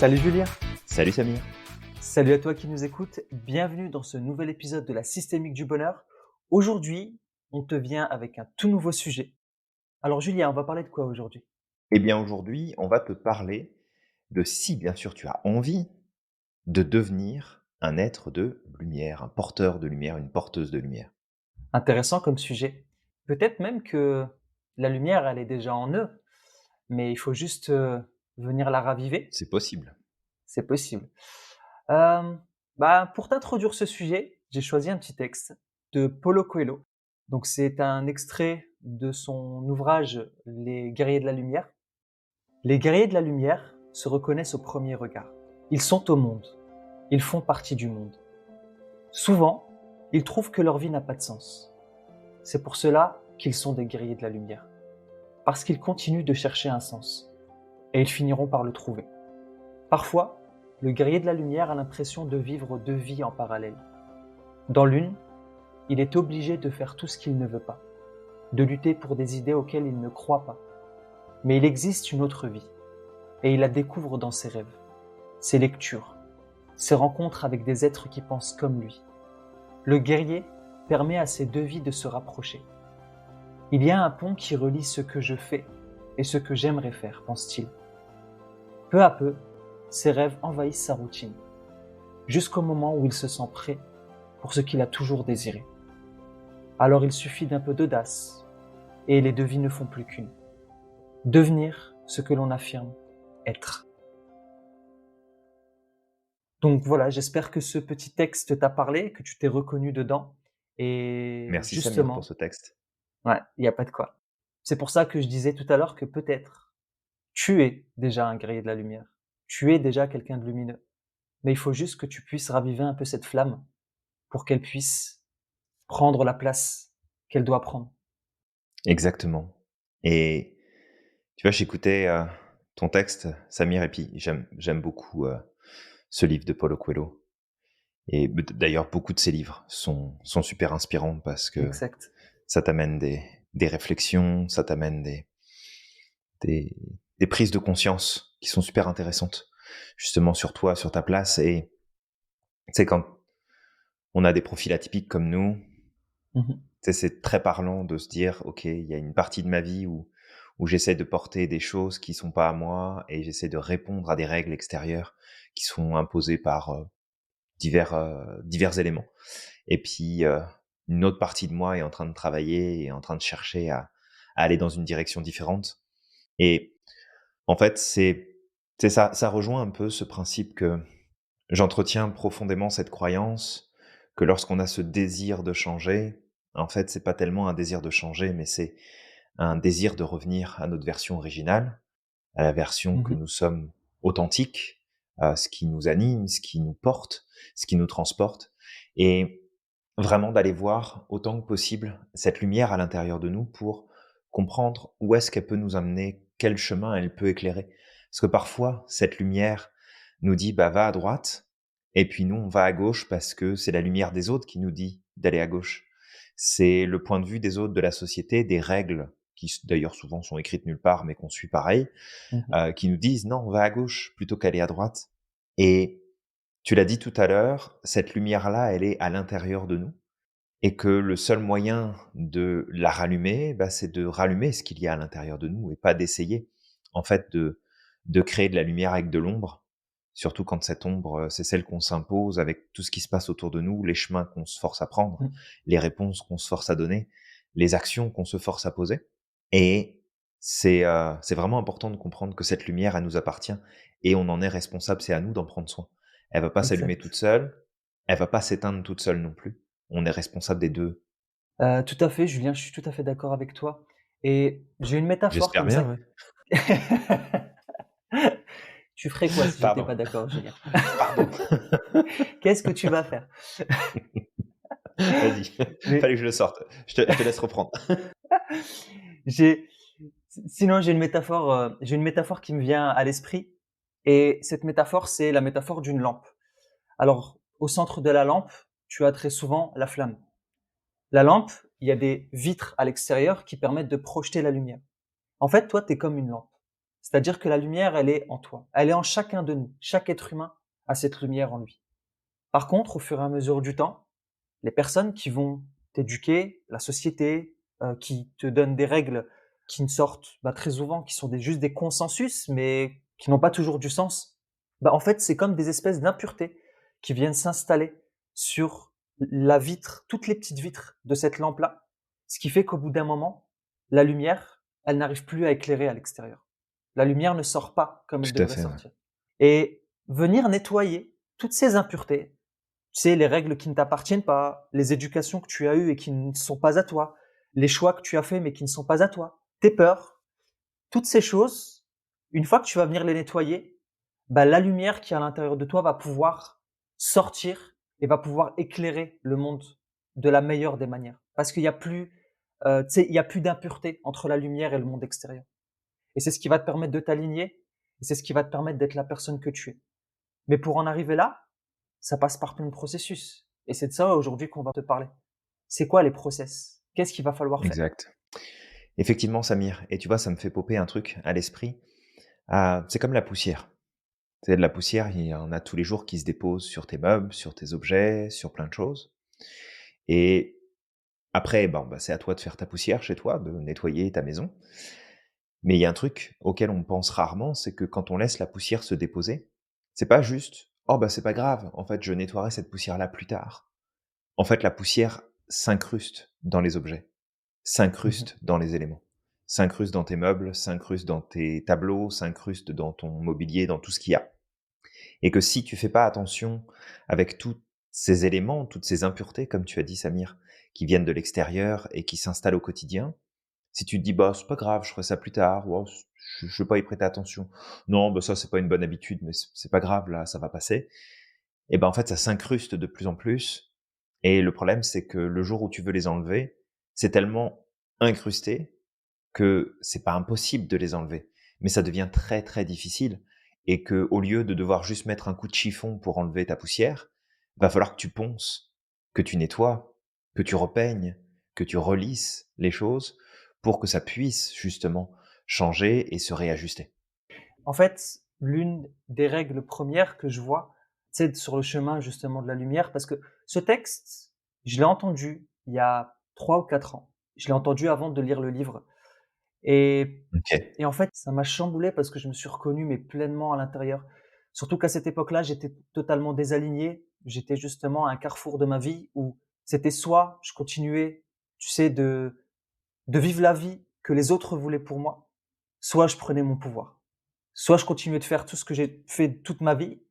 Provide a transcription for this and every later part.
Salut Julien, Salut Samir. salut à toi qui nous écoutes, bienvenue dans ce nouvel épisode de la Systémique du Bonheur. Aujourd'hui, on te vient avec un tout nouveau sujet. Alors Julien, on va parler de quoi aujourd'hui? Eh bien aujourd'hui, on va te parler de si bien sûr tu as envie de devenir un être de lumière, un porteur de lumière, une porteuse de lumière. Intéressant comme sujet. Peut-être même que la lumière, elle est déjà en eux, mais il faut juste venir la raviver, C'est possible. c'est possible. Pour t'introduire ce sujet, j'ai choisi un petit texte de Paulo Coelho. Donc c'est un extrait de son ouvrage Les Guerriers de la Lumière. Les guerriers de la lumière se reconnaissent au premier regard. Ils sont au monde. Ils font partie du monde. Souvent, ils trouvent que leur vie n'a pas de sens. C'est pour cela qu'ils sont des guerriers de la lumière. Parce qu'ils continuent de chercher un sens. Et ils finiront par le trouver. Parfois, le guerrier de la lumière a l'impression de vivre deux vies en parallèle. Dans l'une, il est obligé de faire tout ce qu'il ne veut pas, de lutter pour des idées auxquelles il ne croit pas. Mais il existe une autre vie, et il la découvre dans ses rêves, ses lectures, ses rencontres avec des êtres qui pensent comme lui. Le guerrier permet à ces deux vies de se rapprocher. Il y a un pont qui relie ce que je fais et ce que j'aimerais faire, pense-t-il. Peu à peu, ses rêves envahissent sa routine, jusqu'au moment où il se sent prêt pour ce qu'il a toujours désiré. Alors il suffit d'un peu d'audace, et les deux vies ne font plus qu'une. Devenir ce que l'on affirme être. Donc voilà, j'espère que ce petit texte t'a parlé, que tu t'es reconnu dedans. Et Merci Samir pour justement, ce texte. ouais, il n'y a pas de quoi. C'est pour ça que je disais tout à l'heure que peut-être tu es déjà un guerrier de la lumière. Tu es déjà quelqu'un de lumineux. Mais il faut juste que tu puisses raviver un peu cette flamme pour qu'elle puisse prendre la place qu'elle doit prendre. Exactement. Et tu vois, j'écoutais ton texte, Samir, et puis j'aime beaucoup ce livre de Paulo Coelho. Et d'ailleurs, beaucoup de ses livres sont super inspirants parce que Exact. ça t'amène des réflexions, ça t'amène des, des prises de conscience qui sont super intéressantes, justement sur toi, sur ta place. Et tu sais, quand on a des profils atypiques comme nous, Mhm. tu sais, c'est très parlant de se dire, OK, il y a une partie de ma vie où j'essaie de porter des choses qui sont pas à moi et j'essaie de répondre à des règles extérieures qui sont imposées par divers éléments. Et puis, une autre partie de moi est en train de travailler et en train de chercher à aller dans une direction différente. Et en fait, c'est ça, ça rejoint un peu ce principe que j'entretiens profondément cette croyance que lorsqu'on a ce désir de changer, en fait, c'est pas tellement un désir de changer, mais c'est un désir de revenir à notre version originale, à la version que Mhm. nous sommes authentiques, à ce qui nous anime, ce qui nous porte, ce qui nous transporte, et vraiment d'aller voir autant que possible cette lumière à l'intérieur de nous pour comprendre où est-ce qu'elle peut nous amener, quel chemin elle peut éclairer. Parce que parfois, cette lumière nous dit, bah, va à droite, et puis nous, on va à gauche parce que c'est la lumière des autres qui nous dit d'aller à gauche. C'est le point de vue des autres, de la société, des règles qui d'ailleurs souvent sont écrites nulle part, mais qu'on suit pareil, Mhm. qui nous disent non, on va à gauche plutôt qu'aller à droite. Et tu l'as dit tout à l'heure, cette lumière-là, elle est à l'intérieur de nous et que le seul moyen de la rallumer, bah, c'est de rallumer ce qu'il y a à l'intérieur de nous et pas d'essayer, en fait, de créer de la lumière avec de l'ombre, surtout quand cette ombre, c'est celle qu'on s'impose avec tout ce qui se passe autour de nous, les chemins qu'on se force à prendre, Mhm. les réponses qu'on se force à donner, les actions qu'on se force à poser. Et c'est vraiment important de comprendre que cette lumière, elle nous appartient et on en est responsable, c'est à nous d'en prendre soin. Elle va pas s'allumer toute Exact. seule, elle va pas s'éteindre toute seule non plus. On est responsable des 2. Tout à fait, Julien, je suis tout à fait d'accord avec toi. Et j'ai une métaphore J'espère comme ça. bien, ouais. Tu ferais quoi si j'étais Pardon, pas d'accord, Julien? pardon. Qu'est-ce que tu vas faire? Vas-y, Mais fallait que je le sorte. Je te laisse reprendre. j'ai sinon j'ai une métaphore qui me vient à l'esprit et cette métaphore, c'est la métaphore d'une lampe. Alors, au centre de la lampe, tu as très souvent la flamme. La lampe, il y a des vitres à l'extérieur qui permettent de projeter la lumière. En fait, toi, tu es comme une lampe. C'est-à-dire que la lumière, elle est en toi. Elle est en chacun de nous. Chaque être humain a cette lumière en lui. Par contre, au fur et à mesure du temps, les personnes qui vont t'éduquer, la société, qui te donne des règles qui ne sortent très souvent, qui sont juste des consensus, mais qui n'ont pas toujours du sens, en fait, c'est comme des espèces d'impuretés qui viennent s'installer sur la vitre, toutes les petites vitres de cette lampe-là, ce qui fait qu'au bout d'un moment, la lumière, elle n'arrive plus à éclairer à l'extérieur. La lumière ne sort pas comme elle Tout à devrait fait, ouais. sortir. Et venir nettoyer toutes ces impuretés, tu sais, les règles qui ne t'appartiennent pas, les éducations que tu as eues et qui ne sont pas à toi, les choix que tu as faits mais qui ne sont pas à toi, tes peurs, toutes ces choses, une fois que tu vas venir les nettoyer, la lumière qui est à l'intérieur de toi va pouvoir sortir et va pouvoir éclairer le monde de la meilleure des manières. Parce qu'il y a plus, tu sais, il y a plus d'impureté entre la lumière et le monde extérieur. Et c'est ce qui va te permettre de t'aligner, et c'est ce qui va te permettre d'être la personne que tu es. Mais pour en arriver là, ça passe par plein de processus. Et c'est de ça aujourd'hui qu'on va te parler. C'est quoi les process? Qu'est-ce qu'il va falloir faire? Exact. Effectivement, Samir, et tu vois, ça me fait popper un truc à l'esprit. C'est comme la poussière. Tu sais, de la poussière, il y en a tous les jours qui se déposent sur tes meubles, sur tes objets, sur plein de choses. Et après, bon, bah, c'est à toi de faire ta poussière chez toi, de nettoyer ta maison. Mais il y a un truc auquel on pense rarement, c'est que quand on laisse la poussière se déposer, c'est pas juste: «Oh bah, c'est pas grave, en fait, je nettoierai cette poussière-là plus tard». En fait, la poussière s'incruste dans les objets, Mmh. s'incruste dans les éléments, s'incruste dans tes meubles, s'incruste dans tes tableaux, s'incruste dans ton mobilier, dans tout ce qu'il y a. Et que si tu fais pas attention avec tous ces éléments, toutes ces impuretés, comme tu as dit, Samir, qui viennent de l'extérieur et qui s'installent au quotidien, si tu te dis: «Bah, c'est pas grave, je ferai ça plus tard. Ou je vais pas y prêter attention. Non, bah, ça, c'est pas une bonne habitude, mais c'est pas grave, là, ça va passer». Et ben, en fait, ça s'incruste de plus en plus. Et le problème, c'est que le jour où tu veux les enlever, c'est tellement incrusté que c'est pas impossible de les enlever, mais ça devient très, très difficile et que au lieu de devoir juste mettre un coup de chiffon pour enlever ta poussière, va falloir que tu ponces, que tu nettoies, que tu repeignes, que tu relisses les choses pour que ça puisse justement changer et se réajuster. En fait, l'une des règles premières que je vois, c'est sur le chemin justement de la lumière, parce que ce texte, je l'ai entendu il y a 3 ou 4 ans. Je l'ai entendu avant de lire le livre et OK. et en fait, ça m'a chamboulé parce que je me suis reconnu, mais pleinement à l'intérieur. Surtout qu'à cette époque-là, j'étais totalement désaligné. J'étais justement à un carrefour de ma vie où c'était soit je continuais, tu sais, de vivre la vie que les autres voulaient pour moi, soit je prenais mon pouvoir. Soit je continuais de faire tout ce que j'ai fait toute ma vie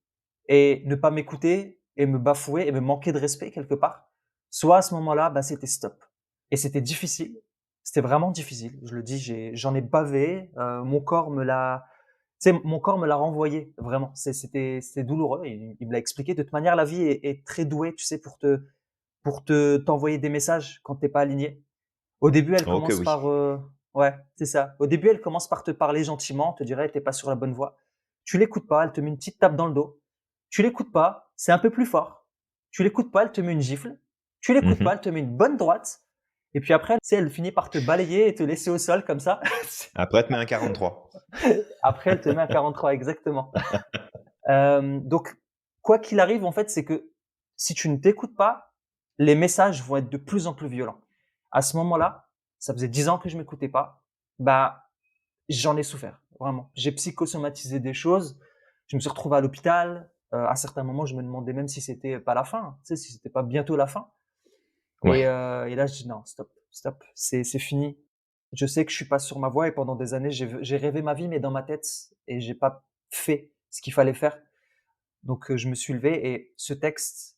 et ne pas m'écouter et me bafouer et me manquer de respect quelque part. Soit à ce moment-là, c'était stop. Et c'était difficile. C'était vraiment difficile. Je le dis, j'en ai bavé. Mon corps me l'a, tu sais, mon corps me l'a renvoyé. Vraiment. C'était douloureux. Il me l'a expliqué. De toute manière, la vie est très douée, tu sais, t'envoyer des messages quand t'es pas aligné. Au début, elle Oh que commence oui. par, ouais, c'est ça. Au début, elle commence par te parler gentiment, te dirait: «Tu pas sur la bonne voie». Tu l'écoutes pas, elle te met une petite tape dans le dos. Tu l'écoutes pas, c'est un peu plus fort. Tu l'écoutes pas, elle te met une gifle. Tu l'écoutes pas, Mmh. elle te met une bonne droite et puis après, tu sais, elle finit par te balayer et te laisser au sol comme ça. Après, te mets un 43. Après, elle te met un 43 exactement. Donc quoi qu'il arrive, en fait, c'est que si tu ne t'écoutes pas, les messages vont être de plus en plus violents. À ce moment-là, ça faisait 10 ans que je m'écoutais pas, bah, j'en ai souffert, vraiment. J'ai psychosomatisé des choses, je me suis retrouvé à l'hôpital, à certains moments, je me demandais même si c'était pas la fin, tu sais, si c'était pas bientôt la fin Ouais. et là, je dis: «Non, stop, stop, c'est fini». Je sais que je suis pas sur ma voie et pendant des années, j'ai rêvé ma vie, mais dans ma tête et j'ai pas fait ce qu'il fallait faire. Donc, je me suis levé et ce texte,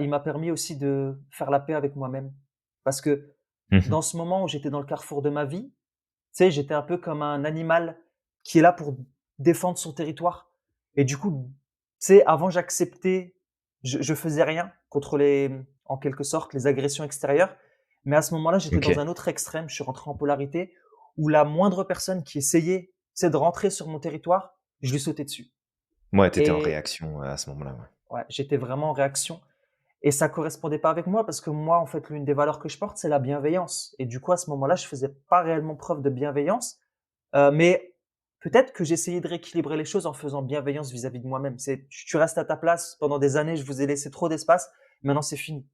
il m'a permis aussi de faire la paix avec moi-même. Parce que Mmh. dans ce moment où j'étais dans le carrefour de ma vie, tu sais, j'étais un peu comme un animal qui est là pour défendre son territoire. Et du coup, tu sais, avant j'acceptais, je faisais rien contre en quelque sorte, les agressions extérieures. Mais à ce moment-là, j'étais dans un OK. autre extrême. Je suis rentré en polarité où la moindre personne qui essayait, tu sais, de rentrer sur mon territoire, je lui sautais dessus. Ouais, tu étais en Et réaction, à ce moment-là, ouais. ouais, j'étais vraiment en réaction et ça correspondait pas avec moi parce que moi, en fait, l'une des valeurs que je porte, c'est la bienveillance et du coup, à ce moment-là, je faisais pas réellement preuve de bienveillance, mais peut-être que j'essayais de rééquilibrer les choses en faisant bienveillance vis-à-vis de moi-même. C'est tu restes à ta place pendant des années, je vous ai laissé trop d'espace, maintenant c'est fini.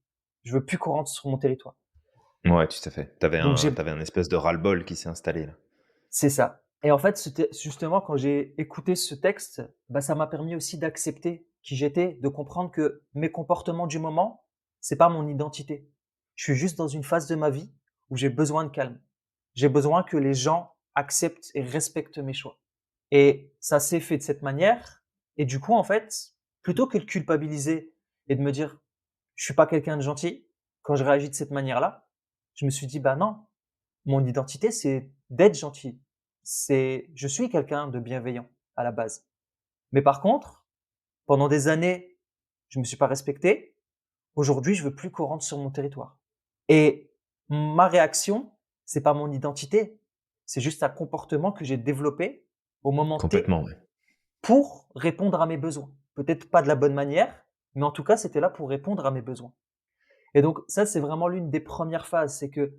Je veux plus qu'on rentre sur mon territoire. Ouais, tout à fait. Tu avais Donc un j'ai tu avais un espèce de ras-le-bol qui s'est installé là. C'est ça. Et en fait, justement, quand j'ai écouté ce texte, bah, ça m'a permis aussi d'accepter qui j'étais, de comprendre que mes comportements du moment, c'est pas mon identité. Je suis juste dans une phase de ma vie où j'ai besoin de calme. J'ai besoin que les gens acceptent et respectent mes choix. Et ça s'est fait de cette manière. Et du coup, en fait, plutôt que de culpabiliser et de me dire, je suis pas quelqu'un de gentil, quand je réagis de cette manière-là, je me suis dit, bah non, mon identité, c'est d'être gentil. Je suis quelqu'un de bienveillant à la base. Mais par contre, pendant des années, je me suis pas respecté. Aujourd'hui, je veux plus qu'on rentre sur mon territoire. Et ma réaction, c'est pas mon identité. C'est juste un comportement que j'ai développé au moment Complètement, T ouais. pour répondre à mes besoins. Peut-être pas de la bonne manière, mais en tout cas, c'était là pour répondre à mes besoins. Et donc ça, c'est vraiment l'une des premières phases. C'est que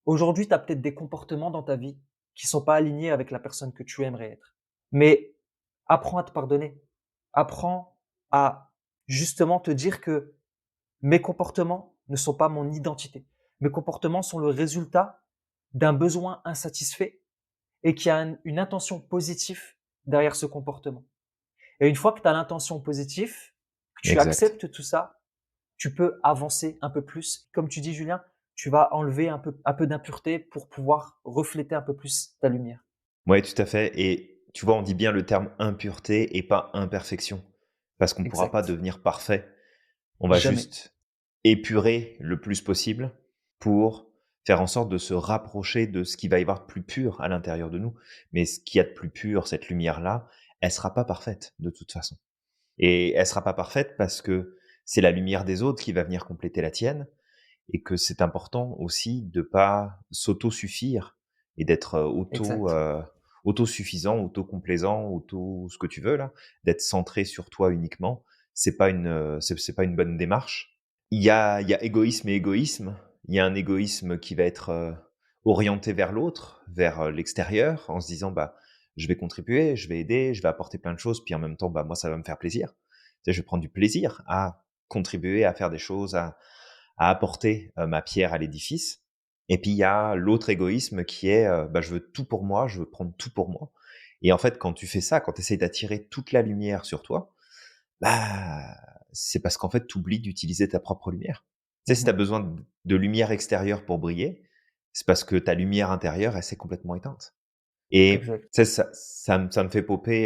aujourd'hui, tu as peut-être des comportements dans ta vie qui sont pas alignés avec la personne que tu aimerais être. Mais apprends à te pardonner. Apprends à justement te dire que mes comportements ne sont pas mon identité. Mes comportements sont le résultat d'un besoin insatisfait et qu'il y a une intention positive derrière ce comportement. Et une fois que tu as l'intention positive, que tu Exact. acceptes tout ça, tu peux avancer un peu plus. Comme tu dis, Julien, tu vas enlever un peu d'impureté pour pouvoir refléter un peu plus ta lumière. Ouais, tout à fait et tu vois, on dit bien le terme impureté et pas imperfection. Parce qu'on ne pourra pas Exact. devenir parfait. On va Jamais. juste épurer le plus possible pour faire en sorte de se rapprocher de ce qui va y avoir de plus pur à l'intérieur de nous. Mais ce qu'il y a de plus pur, cette lumière-là, elle sera pas parfaite de toute façon. Et elle sera pas parfaite parce que c'est la lumière des autres qui va venir compléter la tienne et que c'est important aussi de pas s'auto-suffire et d'être Exact. autosuffisant, autocomplaisant, ce que tu veux là, d'être centré sur toi uniquement. C'est pas une bonne démarche. Il y a égoïsme et égoïsme. Il y a un égoïsme qui va être orienté vers l'autre, vers l'extérieur, en se disant bah je vais contribuer, je vais aider, je vais apporter plein de choses, puis en même temps bah moi ça va me faire plaisir. Tu sais, je vais prendre du plaisir à contribuer, à faire des choses, à apporter ma pierre à l'édifice. Et puis il y a l'autre égoïsme qui est bah, je veux tout pour moi, je veux prendre tout pour moi. Et en fait, quand tu fais ça, quand tu essaies d'attirer toute la lumière sur toi, bah, c'est parce qu'en fait, tu oublies d'utiliser ta propre lumière. Tu sais, si tu as Mhm. besoin de lumière extérieure pour briller, c'est parce que ta lumière intérieure, elle s'est complètement éteinte. Et Exact. tu sais, ça me fait popper.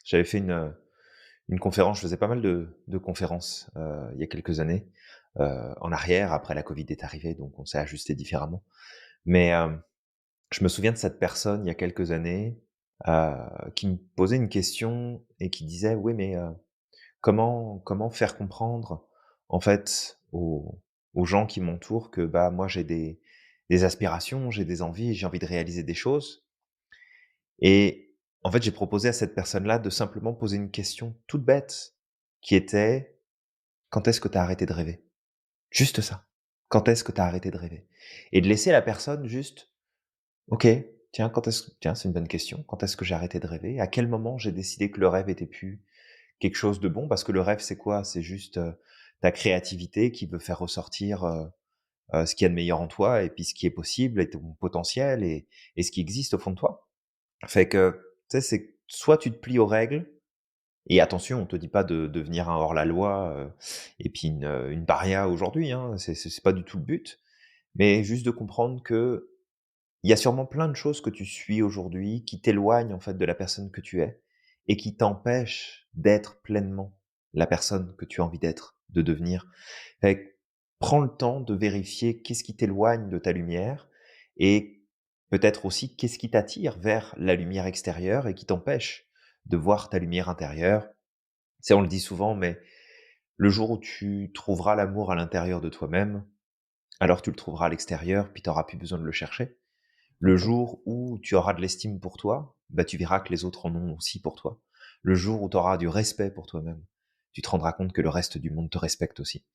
J'avais fait une conférence, je faisais pas mal de conférences il y a quelques années en arrière. Après, la Covid est arrivée, donc on s'est ajusté différemment. Mais je me souviens de cette personne il y a quelques années qui me posait une question et qui disait: «Oui, mais comment faire comprendre, en fait, aux gens qui m'entourent que, bah, moi, j'ai des aspirations, j'ai des envies, j'ai envie de réaliser des choses?» Et en fait, j'ai proposé à cette personne-là de simplement poser une question toute bête qui était: «Quand est-ce que tu as arrêté de rêver?» Juste ça. Quand est-ce que tu as arrêté de rêver? Et de laisser la personne juste: «OK, tiens, c'est une bonne question. Quand est-ce que j'ai arrêté de rêver? À quel moment j'ai décidé que le rêve était plus quelque chose de bon?» Parce que le rêve, c'est quoi? C'est juste, ta créativité qui veut faire ressortir, ce qu'il y a de meilleur en toi et puis ce qui est possible et ton potentiel et ce qui existe au fond de toi. Fait que, tu sais, c'est soit tu te plies aux règles et attention, on te dit pas de devenir un hors-la-loi, et puis une paria aujourd'hui, hein, c'est pas du tout le but, mais juste de comprendre que il y a sûrement plein de choses que tu suis aujourd'hui qui t'éloignent, en fait, de la personne que tu es et qui t'empêchent d'être pleinement la personne que tu as envie d'être, de devenir. Fait que prends le temps de vérifier qu'est-ce qui t'éloigne de ta lumière et peut-être aussi qu'est-ce qui t'attire vers la lumière extérieure et qui t'empêche de voir ta lumière intérieure. Tu sais, on le dit souvent, mais le jour où tu trouveras l'amour à l'intérieur de toi-même, alors tu le trouveras à l'extérieur, puis tu auras plus besoin de le chercher. Le Ok. jour où tu auras de l'estime pour toi, bah, tu verras que les autres en ont aussi pour toi. Le jour où tu auras du respect pour toi-même, tu te rendras compte que le reste du monde te respecte aussi.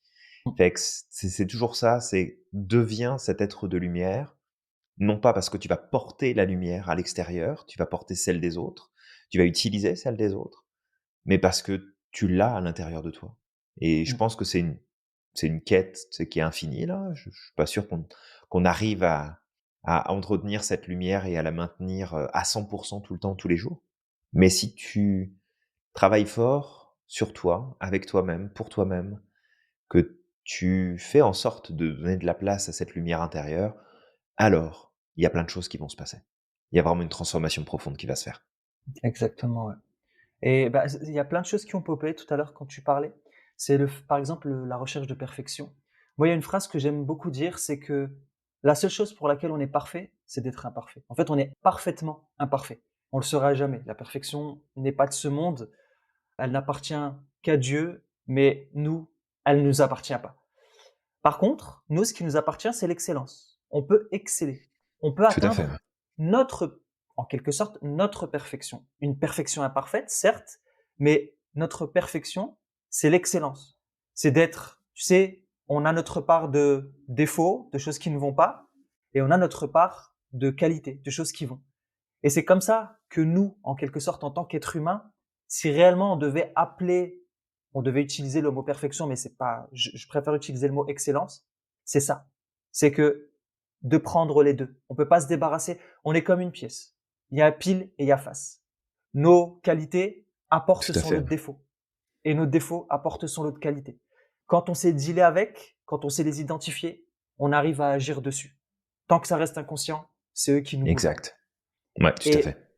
Fait que c'est toujours ça, c'est deviens cet être de lumière. non pas parce que tu vas porter la lumière à l'extérieur, tu vas porter celle des autres, tu vas utiliser celle des autres, mais parce que tu l'as à l'intérieur de toi. Et je Mmh. pense que c'est une quête, tu sais, qui est infinie là. Je suis pas sûr qu'on arrive à entretenir cette lumière et à la maintenir, à 100 tout le temps, tous les jours. Mais si tu travailles fort sur toi, avec toi-même, pour toi-même, que tu fais en sorte de donner de la place à cette lumière intérieure, alors il y a plein de choses qui vont se passer. Il y a vraiment une transformation profonde qui va se faire. Exactement, ouais. Et bah, il y a plein de choses qui ont popé tout à l'heure quand tu parlais. C'est par exemple, la recherche de perfection. Moi, il y a une phrase que j'aime beaucoup dire, c'est que la seule chose pour laquelle on est parfait, c'est d'être imparfait. En fait, on est parfaitement imparfait. On le sera jamais. La perfection n'est pas de ce monde. Elle n'appartient qu'à Dieu, mais nous, elle ne nous appartient pas. Par contre, nous, ce qui nous appartient, c'est l'excellence. On peut exceller. On peut Tout à fait, ouais. atteindre notre, en quelque sorte, notre perfection. Une perfection imparfaite, certes, mais notre perfection, c'est l'excellence. C'est d'être, tu sais, on a notre part de défauts, de choses qui ne vont pas, et on a notre part de qualité, de choses qui vont. Et c'est comme ça que nous, en quelque sorte, en tant qu'êtres humains, si réellement on devait utiliser le mot perfection, mais c'est pas, je préfère utiliser le mot excellence, c'est ça. C'est que de prendre les deux. On peut pas se débarrasser. On est comme une pièce. Il y a pile et il y a face. Nos qualités apportent Tout à son fait, lot de ouais. défauts et nos défauts apportent son lot de qualités. Quand on sait dealer avec, quand on sait les identifier, on arrive à agir dessus. Tant que ça reste inconscient, c'est eux qui nous moulent. Exact. Ouais, tout à Et fait.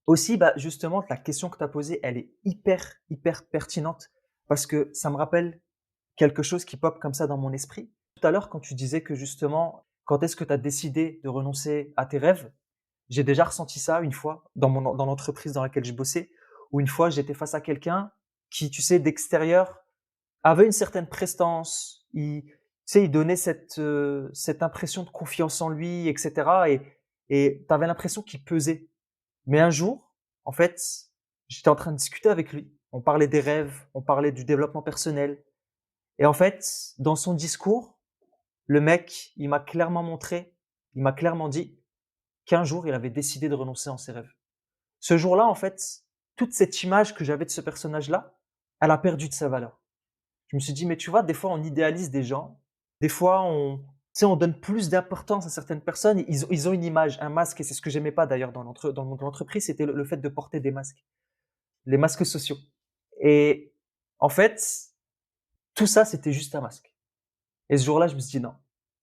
aussi, bah, justement, la question que tu as posée, elle est hyper, hyper pertinente parce que ça me rappelle quelque chose qui pop comme ça dans mon esprit. Tout à l'heure, quand tu disais que justement, quand est-ce que tu as décidé de renoncer à tes rêves, j'ai déjà ressenti ça une fois dans l'entreprise dans laquelle je bossais, où une fois j'étais face à quelqu'un qui, tu sais, d'extérieur, avait une certaine prestance. Tu sais, il donnait cette impression de confiance en lui, etc. Et tu avais l'impression qu'il pesait. Mais un jour, en fait, j'étais en train de discuter avec lui. On parlait des rêves, on parlait du développement personnel. Et en fait, dans son discours, le mec, il m'a clairement dit qu'un jour, il avait décidé de renoncer à ses rêves. Ce jour-là, en fait, toute cette image que j'avais de ce personnage-là, elle a perdu de sa valeur. Je me suis dit, mais tu vois, des fois, on idéalise des gens. Des fois, tu sais, on donne plus d'importance à certaines personnes. Ils ont une image, un masque, et c'est ce que j'aimais pas d'ailleurs dans le monde de l'entreprise, c'était le fait de porter des masques, les masques sociaux. Et en fait, tout ça, c'était juste un masque. Et ce jour-là, je me suis dit, non,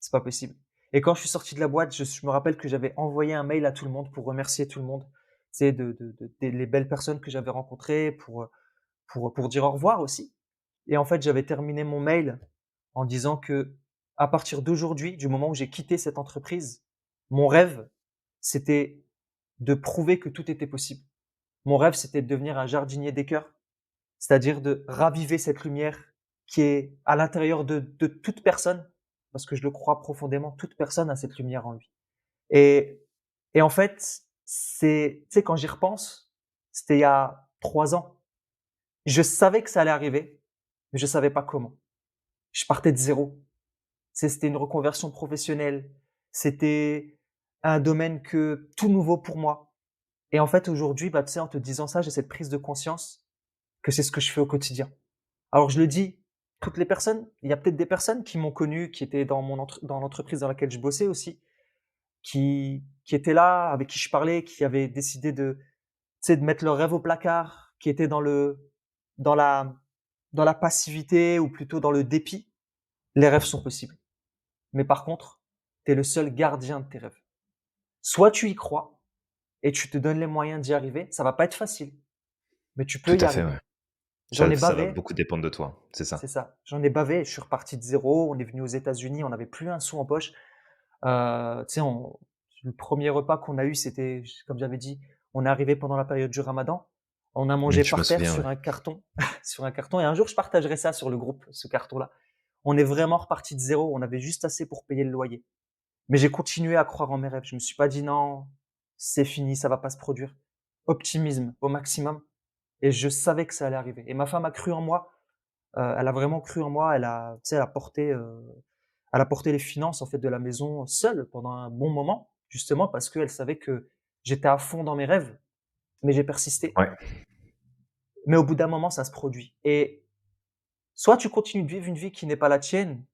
c'est pas possible. Et quand je suis sorti de la boîte, je me rappelle que j'avais envoyé un mail à tout le monde pour remercier tout le monde, c'est les belles personnes que j'avais rencontrées, pour dire au revoir aussi. Et en fait, j'avais terminé mon mail en disant que, à partir d'aujourd'hui, du moment où j'ai quitté cette entreprise, mon rêve, c'était de prouver que tout était possible. Mon rêve, c'était de devenir un jardinier des cœurs, c'est-à-dire de raviver cette lumière qui est à l'intérieur de toute personne, parce que je le crois profondément, toute personne a cette lumière en lui. Et, et en fait, tu sais, quand j'y repense, c'était il y a 3 ans. Je savais que ça allait arriver, mais je savais pas comment. Je partais de zéro. C'était une reconversion professionnelle. C'était un domaine tout nouveau pour moi. Et en fait, aujourd'hui, bah, tu sais, en te disant ça, j'ai cette prise de conscience que c'est ce que je fais au quotidien. Alors, je le dis, toutes les personnes, il y a peut-être des personnes qui m'ont connu, qui étaient dans l'entreprise dans laquelle je bossais aussi, qui étaient là, avec qui je parlais, qui avaient décidé tu sais, de mettre leur rêve au placard, qui étaient dans la, dans la passivité ou plutôt dans le dépit. Les rêves sont possibles. Mais par contre, tu es le seul gardien de tes rêves. Soit tu y crois et tu te donnes les moyens d'y arriver. Ça va pas être facile, mais tu Tout peux y à fait, ouais. arriver. J'en ai Ça va bavé, beaucoup dépendre de toi, c'est c'est ça. ça. J'en ai bavé. Je suis reparti de zéro. On est venu aux États-Unis. On n'avait plus un sou en poche. Tu sais, le premier repas qu'on a eu, c'était, comme j'avais dit, on est arrivé pendant la période du Ramadan. On a mangé Je me par terre souviens, ouais. sur un carton, sur un carton. Et un jour, je partagerai ça sur le groupe, ce carton-là. On est vraiment reparti de zéro. On avait juste assez pour payer le loyer. Mais j'ai continué à croire en mes rêves. Je me suis pas dit non, c'est fini, ça va pas se produire. Optimisme au maximum. Et je savais que ça allait arriver. Et ma femme a cru en moi. Elle a vraiment cru en moi. Tu sais, elle a porté les finances en fait de la maison seule pendant un bon moment justement parce qu'elle savait que j'étais à fond dans mes rêves, mais j'ai persisté. Ouais. Mais au bout d'un moment, ça se produit et soit tu continues de vivre une vie qui n'est pas la tienne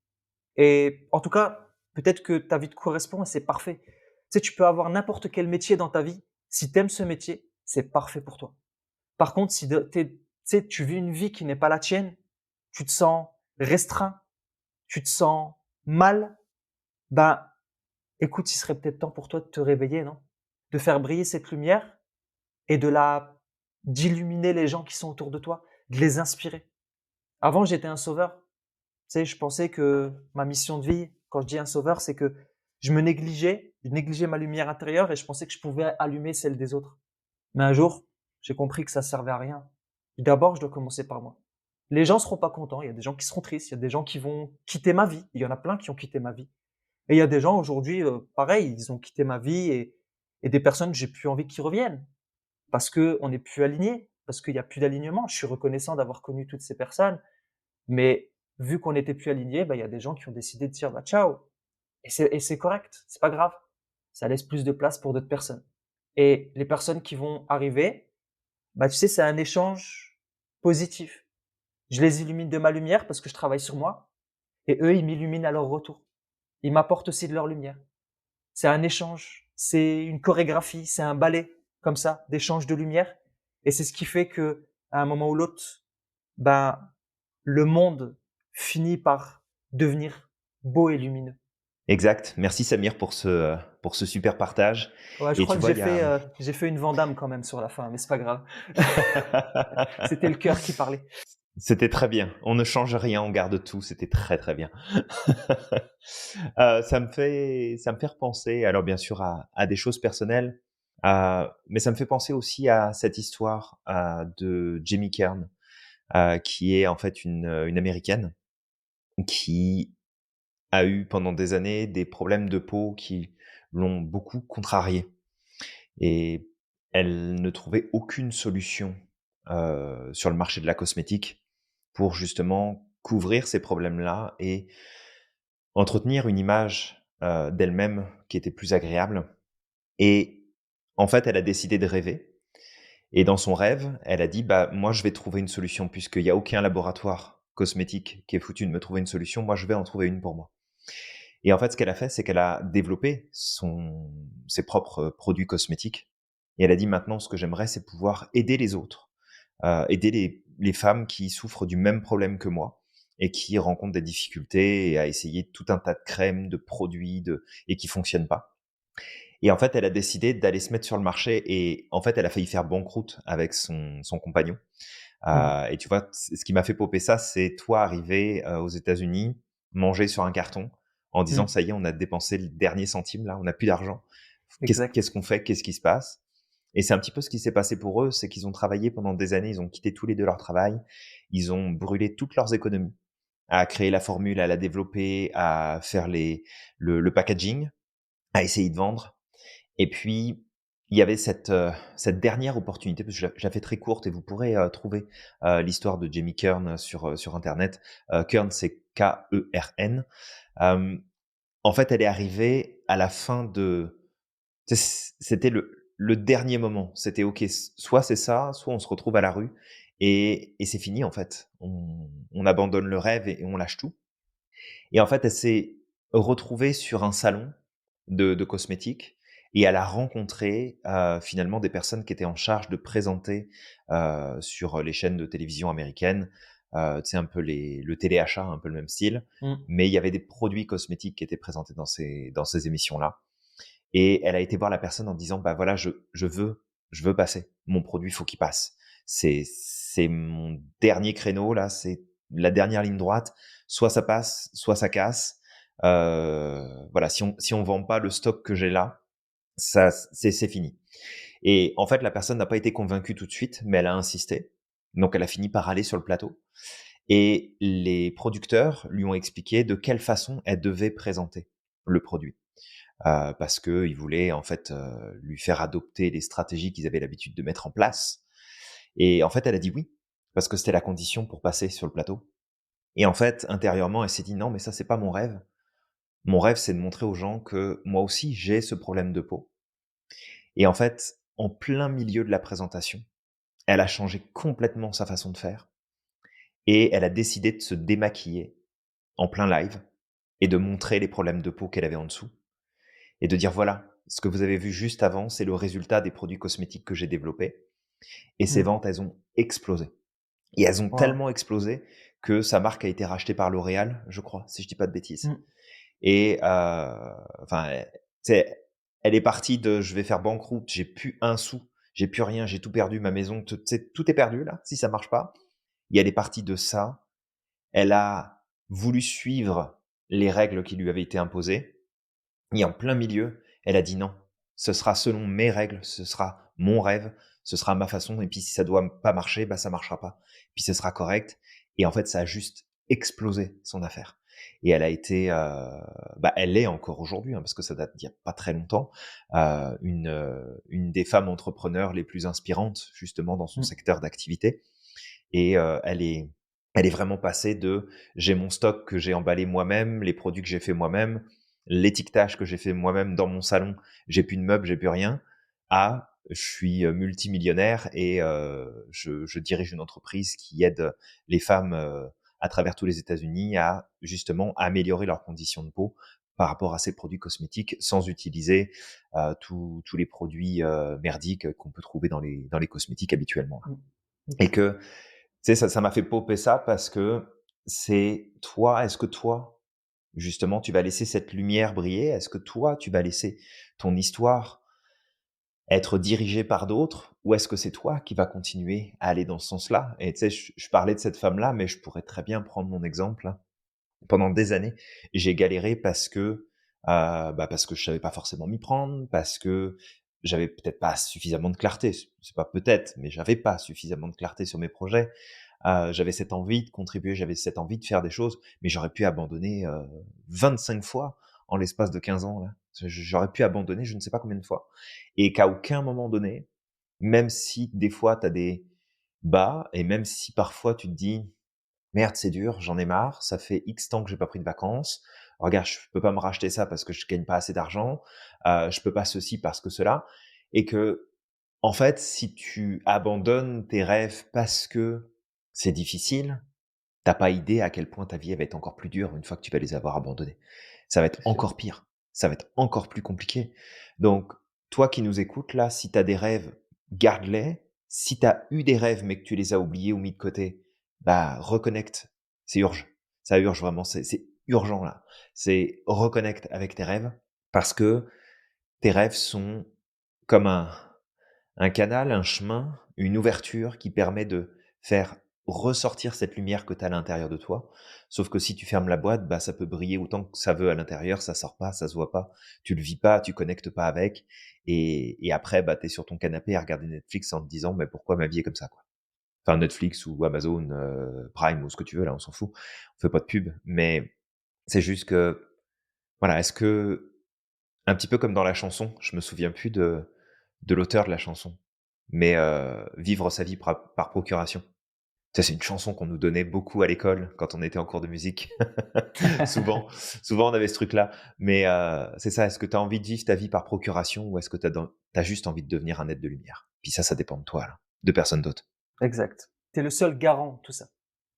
et en tout cas, peut-être que ta vie te correspond et c'est parfait. Tu sais, tu peux avoir n'importe quel métier dans ta vie. Si tu aimes ce métier, c'est parfait pour toi. Par contre, si tu sais, tu vis une vie qui n'est pas la tienne, tu te sens restreint, tu te sens mal, ben, écoute, il serait peut-être temps pour toi de te réveiller, non? De faire briller cette lumière et d'illuminer les gens qui sont autour de toi, de les inspirer. Avant, j'étais un sauveur. Tu sais, je pensais que ma mission de vie, quand je dis un sauveur, c'est que je négligeais ma lumière intérieure et je pensais que je pouvais allumer celle des autres. Mais un jour, j'ai compris que ça servait à rien. D'abord, je dois commencer par moi. Les gens seront pas contents, il y a des gens qui seront tristes, il y a des gens qui vont quitter ma vie. Il y en a plein qui ont quitté ma vie. Et il y a des gens aujourd'hui, pareil, ils ont quitté ma vie et des personnes, j'ai plus envie qu'ils reviennent parce que on n'est plus alignés, parce qu'il y a plus d'alignement. Je suis reconnaissant d'avoir connu toutes ces personnes, mais vu qu'on n'était plus alignés, bah, il y a des gens qui ont décidé de dire bah ciao. Et c'est correct, c'est pas grave. Ça laisse plus de place pour d'autres personnes. Et les personnes qui vont arriver, bah tu sais, c'est un échange positif. Je les illumine de ma lumière parce que je travaille sur moi, et eux, ils m'illuminent à leur retour. Ils m'apportent aussi de leur lumière. C'est un échange, c'est une chorégraphie, c'est un ballet comme ça, d'échange de lumière. Et c'est ce qui fait que, à un moment ou l'autre, ben, le monde finit par devenir beau et lumineux. Exact. Merci Samir pour ce super partage Ouais, je et crois tu que vois, il y a j'ai fait une Vandame quand même sur la fin, mais c'est pas grave. C'était le cœur qui parlait. c'était très bien. On ne change rien, on garde tout, c'était très, très bien. Ça me fait repenser, alors bien sûr à des choses personnelles, mais ça me fait penser aussi à cette histoire, de Jamie Kern, qui est en fait une américaine qui a eu pendant des années des problèmes de peau qui l'ont beaucoup contrariée et elle ne trouvait aucune solution, sur le marché de la cosmétique pour justement couvrir ces problèmes-là et entretenir une image, d'elle-même qui était plus agréable et en fait, elle a décidé de rêver et dans son rêve, elle a dit: «Bah, moi, je vais trouver une solution puisqu'il y a aucun laboratoire cosmétique qui est foutu de me trouver une solution, moi, je vais en trouver une pour moi». Et en fait, ce qu'elle a fait, c'est qu'elle a développé ses propres produits cosmétiques. Et elle a dit maintenant, ce que j'aimerais, c'est pouvoir aider les autres, aider les femmes qui souffrent du même problème que moi et qui rencontrent des difficultés et à essayer tout un tas de crèmes, de produits, et qui fonctionnent pas. Et en fait, elle a décidé d'aller se mettre sur le marché et en fait, elle a failli faire banqueroute avec son compagnon. Mmh. Et tu vois, ce qui m'a fait popper ça, c'est toi arriver aux États-Unis, manger sur un carton en disant: Mmh. «Ça y est, on a dépensé le dernier centime là, on n'a plus d'argent. Exact. Qu'est-ce qu'on fait? Qu'est-ce qui se passe?» Et c'est un petit peu ce qui s'est passé pour eux, c'est qu'ils ont travaillé pendant des années, ils ont quitté tous les 2 leur travail, ils ont brûlé toutes leurs économies à créer la formule, à la développer, à faire le packaging, à essayer de vendre et puis, il y avait cette dernière opportunité, parce que je la fais très courte et vous pourrez, trouver, l'histoire de Jamie Kern sur internet. Kern, c'est Kern. Hem, En fait, elle est arrivée à la fin de c'était le dernier moment. C'était OK, soit c'est ça, soit on se retrouve à la rue et c'est fini, en fait. On abandonne le rêve et on lâche tout. Et en fait, elle s'est retrouvée sur un salon de cosmétiques et elle a rencontré, finalement des personnes qui étaient en charge de présenter, sur les chaînes de télévision américaines, tu sais un peu le téléachat, un peu le même style, Mmh. mais il y avait des produits cosmétiques qui étaient présentés dans ces émissions-là et elle a été voir la personne en disant: «Bah, voilà, je veux passer. Mon produit, faut qu'il passe. C'est mon dernier créneau là, c'est la dernière ligne droite. Soit ça passe, soit ça casse. Voilà, si on vend pas le stock que j'ai là, ça c'est fini». Et en fait, la personne n'a pas été convaincue tout de suite, mais elle a insisté. Donc elle a fini par aller sur le plateau et les producteurs lui ont expliqué de quelle façon elle devait présenter le produit. Parce qu'ils voulaient en fait, lui faire adopter les stratégies qu'ils avaient l'habitude de mettre en place. Et en fait, elle a dit oui, parce que c'était la condition pour passer sur le plateau. Et en fait, intérieurement, elle s'est dit: «Non, mais ça, c'est pas mon rêve. Mon rêve, c'est de montrer aux gens que moi aussi, j'ai ce problème de peau. Et en fait, en plein milieu de la présentation, elle a changé complètement sa façon de faire et elle a décidé de se démaquiller en plein live et de montrer les problèmes de peau qu'elle avait en dessous et de dire: «Voilà, ce que vous avez vu juste avant, c'est le résultat des produits cosmétiques que j'ai développés» et ses Mmh. ventes, elles ont explosé et elles ont Waouh. tellement explosé que sa marque a été rachetée par L'Oréal, je crois, si je dis pas de bêtises Mmh. et enfin, tu elle est partie de: «Je vais faire banqueroute, j'ai plus un sou, j'ai plus rien, j'ai tout perdu, ma maison, tout tu sais, tout est perdu là, si ça marche pas» et elle est partie de ça. Elle a voulu suivre les règles qui lui avaient été imposées et en plein milieu, elle a dit: «Non, ce sera selon mes règles, ce sera mon rêve, ce sera ma façon et puis si ça doit pas marcher, bah, ça marchera pas. Puis ce sera correct» et en fait, ça a juste explosé son affaire et elle a été, bah, elle l'est encore aujourd'hui, hein, parce que ça date d'il y a pas très longtemps, une des femmes entrepreneurs les plus inspirantes justement dans son Mmh. secteur d'activité et elle est vraiment passée de: «J'ai mon stock que j'ai emballé moi-même, les produits que j'ai fait moi-même, l'étiquetage que j'ai fait moi-même dans mon salon, j'ai plus de meubles, j'ai plus rien», à: «Je suis, multimillionnaire et je dirige une entreprise qui aide les femmes, à travers tous les États-Unis à justement améliorer leurs conditions de peau par rapport à ces produits cosmétiques sans utiliser, tous les produits, merdiques qu'on peut trouver dans les cosmétiques habituellement». Mmh. Et OK. que tu sais, ça m'a fait popper ça parce que c'est toi, est-ce que toi, justement, tu vas laisser cette lumière briller? Est-ce que toi, tu vas laisser ton histoire être dirigée par d'autres? Ou est-ce que c'est toi qui vas continuer à aller dans ce sens-là? Et tu sais, je parlais de cette femme-là, mais je pourrais très bien prendre mon exemple, hein. Pendant des années, j'ai galéré parce que je savais pas forcément m'y prendre, parce que j'avais peut-être pas suffisamment de clarté. C'est pas peut-être, mais j'avais pas suffisamment de clarté sur mes projets. J'avais cette envie de contribuer, j'avais cette envie de faire des choses, mais j'aurais pu abandonner, 25 fois en l'espace de 15 ans là. J'aurais pu abandonner je ne sais pas combien de fois et qu'à aucun moment donné, même si des fois tu as des bas et même si parfois tu te dis: «Merde, c'est dur, j'en ai marre, ça fait X temps que j'ai pas pris de vacances. Regarde, je peux pas me racheter ça parce que je gagne pas assez d'argent, je peux pas ceci parce que cela» et que en fait, si tu abandonnes tes rêves parce que c'est difficile, tu pas idée à quel point ta vie elle va être encore plus dure une fois que tu vas les avoir abandonnés. Ça va être C'est sûr. encore pire, ça va être encore plus compliqué. Donc, toi qui nous écoutes là, si tu as des rêves, garde-les. Si tu as eu des rêves mais que tu les as oubliés ou mis de côté, bah, reconnecte. C'est urge. Ça urge vraiment, c'est urgent là. C'est reconnecte avec tes rêves parce que tes rêves sont comme un canal, un chemin, une ouverture qui permet de faire ressortir cette lumière que tu as à l'intérieur de toi. Sauf que si tu fermes la boîte, bah, ça peut briller autant que ça veut à l'intérieur, ça sort pas, ça se voit pas, tu le vis pas, tu connectes pas avec et après, bah, tu es sur ton canapé à regarder Netflix en te disant: «Mais pourquoi ma vie est comme ça, quoi?» Enfin Netflix ou Amazon, Prime ou ce que tu veux là, on s'en fout. On fait pas de pub, mais c'est juste que, voilà, est-ce que un petit peu comme dans la chanson, je me souviens plus de l'auteur de la chanson, mais vivre sa vie par procuration. Ça, c'est une chanson qu'on nous donnait beaucoup à l'école quand on était en cours de musique. Souvent souvent on avait ce truc-là, mais c'est ça, est-ce que tu as envie de vivre ta vie par procuration ou est-ce que tu as juste envie de devenir un être de lumière? Puis ça dépend de toi là, de personne d'autre. Exact. Tu es le seul garant de tout ça.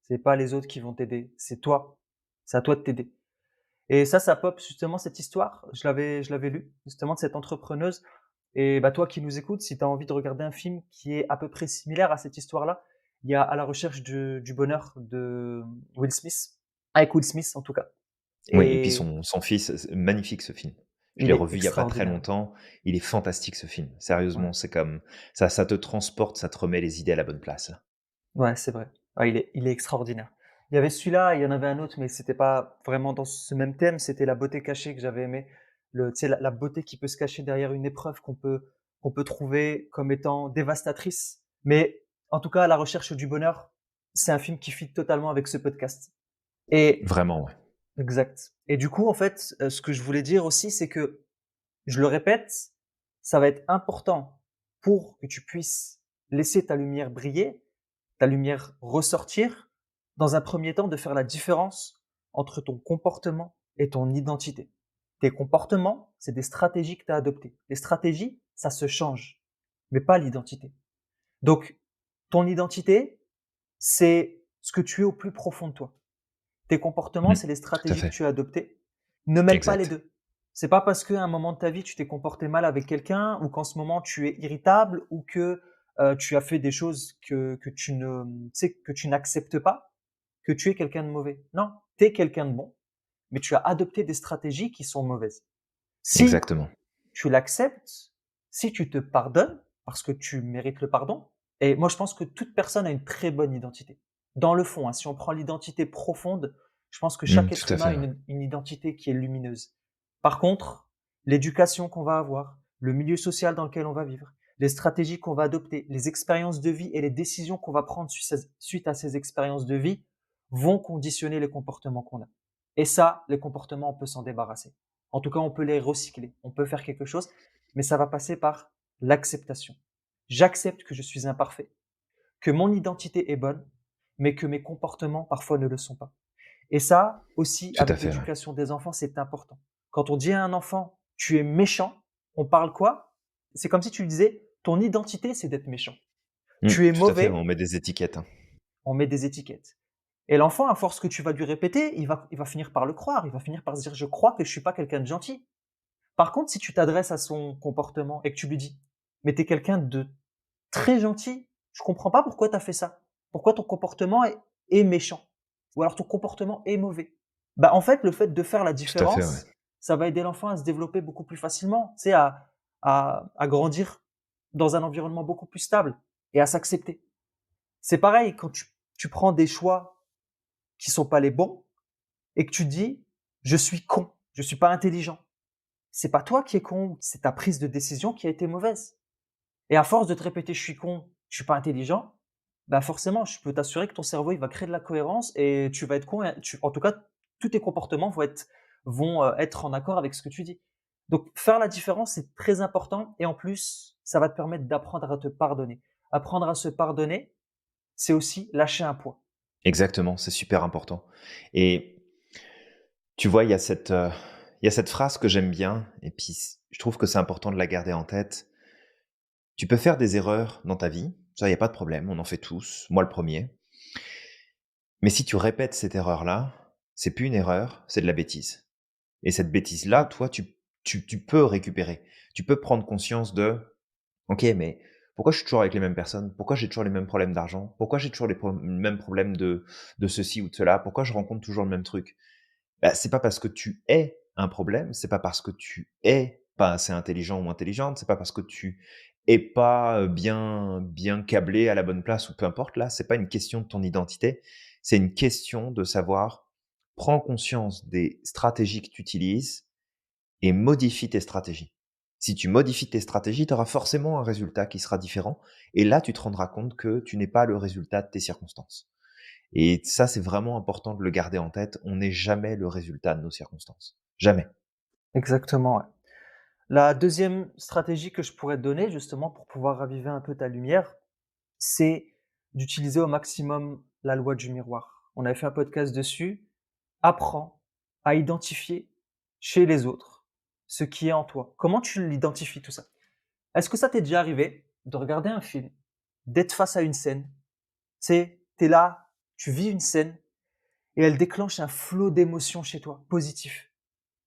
C'est pas les autres qui vont t'aider, c'est toi. C'est à toi de t'aider. Et ça pop justement cette histoire, je l'avais lu justement de cette entrepreneuse et bah, toi qui nous écoutes, si tu as envie de regarder un film qui est à peu près similaire à cette histoire-là, il y a «À la recherche du bonheur» de Will Smith, avec Will Smith en tout cas Oui et puis et son fils, c'est magnifique ce film. Je il l'ai est revu il y a pas très extraordinaire. longtemps, il est fantastique ce film. Ouais, Sérieusement, c'est comme ça te transporte, ça te remet les idées à la bonne place là. ouais, c'est vrai. Ah, il est extraordinaire. Il y avait celui-là, il y en avait un autre, mais c'était pas vraiment dans ce même thème, c'était La beauté cachée que j'avais aimé. Tu sais, la beauté qui peut se cacher derrière une épreuve qu'on peut trouver comme étant dévastatrice. Mais en tout cas, À la recherche du bonheur, c'est un film qui fit totalement avec ce podcast. Et Vraiment, ouais. exact. Et du coup, en fait, ce que je voulais dire aussi, c'est que, je le répète, ça va être important pour que tu puisses laisser ta lumière briller, ta lumière ressortir, dans un premier temps, de faire la différence entre ton comportement et ton identité. Tes comportements, c'est des stratégies que tu as adoptées. Les stratégies, ça se change, mais pas l'identité. Donc, ton identité, c'est ce que tu es au plus profond de toi. Tes comportements, Mmh. c'est les Tout à stratégies que fait. tu as adoptées. Ne mêle pas les Exact. deux. C'est pas parce qu'à un moment de ta vie, tu t'es comporté mal avec quelqu'un ou qu'en ce moment tu es irritable ou que tu as fait des choses que tu ne, tu sais, que tu n'acceptes pas que tu es quelqu'un de mauvais. Non, tu es quelqu'un de bon, mais tu as adopté des stratégies qui sont mauvaises. Si Exactement. tu l'acceptes, si tu te pardonnes, parce que tu mérites le pardon, et moi je pense que toute personne a une très bonne identité. Dans le fond, hein, si on prend l'identité profonde, je pense que chaque être Tout à humain a fait, ouais. une identité qui est lumineuse. Par contre, l'éducation qu'on va avoir, le milieu social dans lequel on va vivre, les stratégies qu'on va adopter, les expériences de vie et les décisions qu'on va prendre suite à ces expériences de vie vont conditionner les comportements qu'on a. Et ça, les comportements, on peut s'en débarrasser. En tout cas, on peut les recycler, on peut faire quelque chose, mais ça va passer par l'acceptation. J'accepte que je suis imparfait, que mon identité est bonne, mais que mes comportements parfois ne le sont pas. Et ça aussi, Tout à avec fait, ouais. l'éducation des enfants, c'est important. Quand on dit à un enfant, tu es méchant, on parle quoi? C'est comme si tu lui disais, ton identité, c'est d'être méchant. Tu es Tout à fait, on mauvais, met des étiquettes, hein. on met des étiquettes. Et l'enfant, à force que tu vas lui répéter, il va finir par le croire, il va finir par se dire, je crois que je suis pas quelqu'un de gentil. Par contre, si tu t'adresses à son comportement et que tu lui dis, mais tu es quelqu'un de très gentil, je comprends pas pourquoi tu as fait ça. Pourquoi ton comportement est méchant? Ou alors ton comportement est mauvais. Bah, en fait, le fait de faire la Tout à fait, ouais. différence, ça va aider l'enfant à se développer beaucoup plus facilement, tu sais, à grandir dans un environnement beaucoup plus stable et à s'accepter. C'est pareil quand tu prends des choix qui sont pas les bons et que tu dis, je suis con, je suis pas intelligent. C'est pas toi qui es con, c'est ta prise de décision qui a été mauvaise. Et à force de te répéter: «Je suis con, je suis pas intelligent», bah, forcément, je peux t'assurer que ton cerveau, il va créer de la cohérence et tu vas être con et en tout cas, tous tes comportements vont être en accord avec ce que tu dis. Donc faire la différence, c'est très important et en plus, ça va te permettre d'apprendre à te pardonner. Apprendre à se pardonner, c'est aussi lâcher un poids. Exactement, c'est super important et tu vois, il y a cette phrase que j'aime bien et puis je trouve que c'est important de la garder en tête. Tu peux faire des erreurs dans ta vie, ça, il y a pas de problème, on en fait tous, moi le premier. Mais si tu répètes cette erreur-là, c'est plus une erreur, c'est de la bêtise. Et cette bêtise-là, Mmh. toi, tu peux récupérer. Tu peux prendre conscience de: «OK, mais pourquoi je suis toujours avec les mêmes personnes? Pourquoi j'ai toujours les mêmes problèmes d'argent? Pourquoi j'ai toujours les mêmes problèmes de ceci ou de cela? Pourquoi je rencontre toujours le même truc?» Bah, c'est pas parce que tu es un problème, c'est pas parce que tu es pas assez intelligent ou intelligente, c'est pas parce que tu es pas, bien câblé à la bonne place ou peu importe. Là, c'est pas une question de ton identité, c'est une question de savoir, prends conscience des stratégies que tu utilises et modifie tes stratégies. Si tu modifies tes stratégies, tu auras forcément un résultat qui sera différent et là, tu te rendras compte que tu n'es pas le résultat de tes circonstances. Et ça, c'est vraiment important de le garder en tête. On n'est jamais le résultat de nos circonstances. Jamais. Exactement, ouais. La deuxième stratégie que je pourrais te donner, justement, pour pouvoir raviver un peu ta lumière, c'est d'utiliser au maximum la loi du miroir. On avait fait un podcast dessus. Apprends à identifier chez les autres ce qui est en toi. Comment tu l'identifies tout ça? Est-ce que ça t'est déjà arrivé de regarder un film, d'être face à une scène, tu sais, tu là, tu vis une scène et elle déclenche un flot d'émotions chez toi, positif.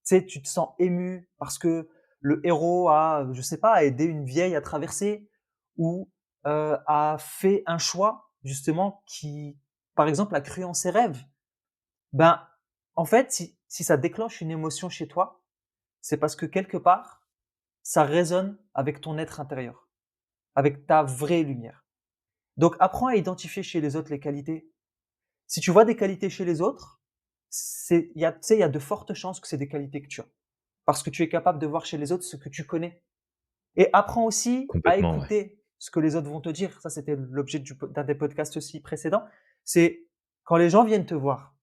Tu sais, tu te sens ému parce que le héros a, je sais pas, a aidé une vieille à traverser ou a fait un choix justement qui, par exemple, a cru en ses rêves. Ben, en fait, si ça déclenche une émotion chez toi, c'est parce que quelque part, ça résonne avec ton être intérieur, avec ta vraie lumière. Donc, apprends à identifier chez les autres les qualités. Si tu vois des qualités chez les autres, tu sais, il y a de fortes chances que c'est des qualités que tu as. Parce que tu es capable de voir chez les autres ce que tu connais. Et apprends aussi à Complètement, ouais. écouter ce que les autres vont te dire. Ça, c'était l'objet d'un des podcasts aussi précédents. C'est quand les gens viennent te voir,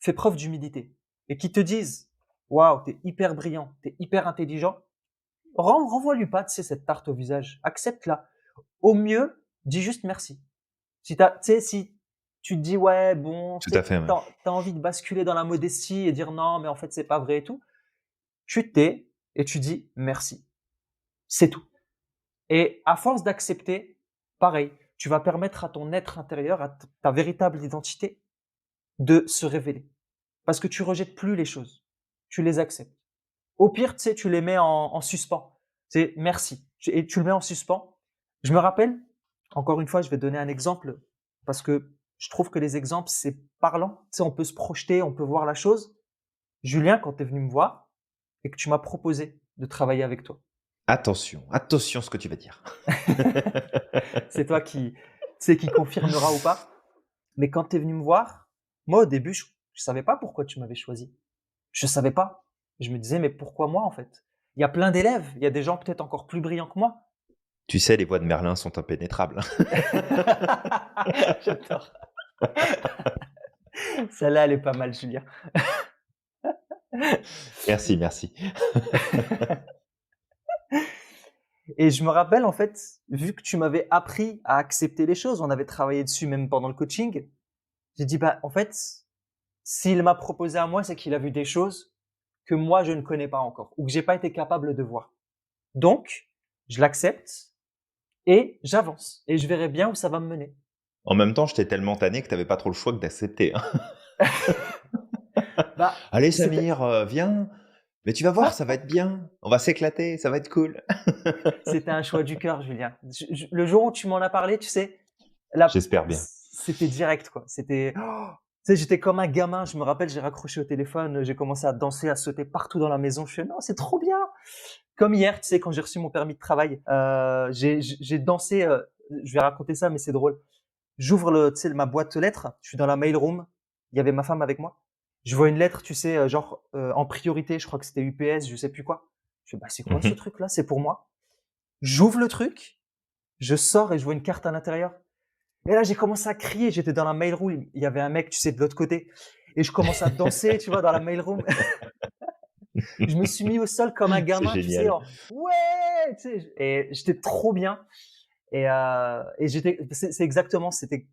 fais preuve d'humilité et qu'ils te disent, waouh, t'es hyper brillant, t'es hyper intelligent. Renvoie-lui pas, tu sais, cette tarte au visage. Accepte-la. Au mieux, dis juste merci. Si tu tu te dis: «Ouais, bon», Tout tu à sais, fait, ouais. tu envie de basculer dans la modestie et dire: «Non, mais en fait, c'est pas vrai et tout». Tu te tais et tu dis: «Merci». C'est tout. Et à force d'accepter, pareil, tu vas permettre à ton être intérieur, à ta véritable identité de se révéler. Parce que tu rejettes plus les choses, tu les acceptes. Au pire, tu sais, tu les mets en suspens. C'est merci et tu le mets en suspens. Je me rappelle, encore une fois, je vais donner un exemple parce que je trouve que les exemples, c'est parlant. Tu sais, on peut se projeter, on peut voir la chose. Julien, quand tu es venu me voir et que tu m'as proposé de travailler avec toi, Attention, attention ce que tu vas dire. c'est toi qui, tu sais, qui confirmera ou pas. Mais quand tu es venu me voir, moi, au début, je savais pas pourquoi tu m'avais choisi. Je savais pas. Je me disais: «Mais pourquoi moi, en fait?» Il y a plein d'élèves, il y a des gens peut-être encore plus brillants que moi. Tu sais, les voies de Merlin sont impénétrables. J'adore. Celle-là, elle est pas mal, Julien. Merci, merci. Et je me rappelle, en fait, vu que tu m'avais appris à accepter les choses, on avait travaillé dessus même pendant le coaching, j'ai dit: «Bah, en fait, s'il m'a proposé à moi, c'est qu'il a vu des choses que moi, je ne connais pas encore ou que j'ai pas été capable de voir. Donc, je l'accepte et j'avance et je verrai bien où ça va me mener». En même temps, je t'ai tellement tanné que tu avais pas trop le choix que d'accepter, hein. Bah, «Allez c'était Samir, viens, mais tu vas voir, ça va être bien, on va s'éclater, ça va être cool». c'était un choix du cœur, Julien. Le jour où tu m'en as parlé, tu sais, là, J'espère bien. c'était direct, quoi. C'était, oh, tu sais, j'étais comme un gamin. Je me rappelle, j'ai raccroché au téléphone, j'ai commencé à danser, à sauter partout dans la maison. Je fais, non, c'est trop bien. Comme hier, tu sais, quand j'ai reçu mon permis de travail, j'ai dansé. Je vais raconter ça, mais c'est drôle. J'ouvre tu sais, ma boîte aux lettres. Je suis dans la mail room. Il y avait ma femme avec moi. Je vois une lettre, tu sais, genre en priorité. Je crois que c'était UPS, je sais plus quoi. Je fais, bah, c'est quoi Mmh ce mh. truc-là? C'est pour moi. J'ouvre le truc, je sors et je vois une carte à l'intérieur. Et là, j'ai commencé à crier. J'étais dans la mail room. Il y avait un mec, tu sais, de l'autre côté. Et je commence à danser, tu vois, dans la mail room. Je me suis mis au sol comme un C'est gamin, tu sais, génial. en ouais, tu sais, et j'étais trop bien. Et c'est exactement, c'était